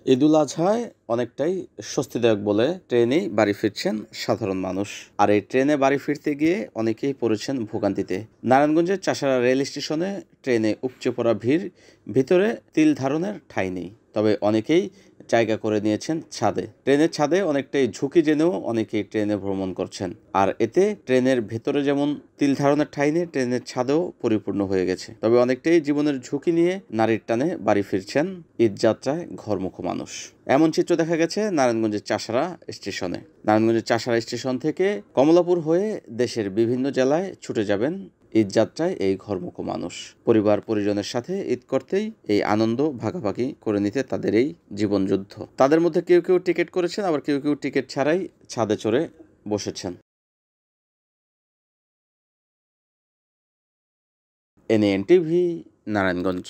ঈদুল আজহায় অনেকটাই স্বস্তিদায়ক বলে ট্রেনেই বাড়ি ফিরছেন সাধারণ মানুষ। আর এই ট্রেনে বাড়ি ফিরতে গিয়ে অনেকেই পড়েছেন ভোগান্তিতে। নারায়ণগঞ্জের চাষাড়া রেল স্টেশনে ট্রেনে উপচে পড়া ভিড়, ভিতরে তিল ধারণের ঠাঁই নেই। তবে অনেকেই জায়গা করে নিয়েছেন ছাদে। ট্রেনের ছাদে অনেকটাই ঝুঁকি জেনেও অনেকেই ট্রেনে ভ্রমণ করছেন। আর এতে ট্রেনের ভেতরে যেমন তিল ধারণের ঠাঁই নেই, ট্রেনের ছাদেও পরিপূর্ণ হয়ে গেছে। তবে অনেকটাই জীবনের ঝুঁকি নিয়ে নারীর টানে বাড়ি ফিরছেন ঈদযাত্রায় ঘরমুখ মানুষ। এমন চিত্র দেখা গেছে নারায়ণগঞ্জের চাষাড়া স্টেশনে। নারায়ণগঞ্জের চাষাড়া স্টেশন থেকে কমলাপুর হয়ে দেশের বিভিন্ন জেলায় ছুটে যাবেন ঈদযাত্রায় এই ঘরমুখ মানুষ। পরিবার পরিজনের সাথে ঈদ করতেই এই আনন্দ ভাগাভাগি করে নিতে তাদের এই জীবনযুদ্ধ। তাদের মধ্যে কেউ কেউ টিকিট করেছেন, আবার কেউ কেউ টিকিট ছাড়াই ছাদে চড়ে বসেছেন। NN TV, Narayanganj.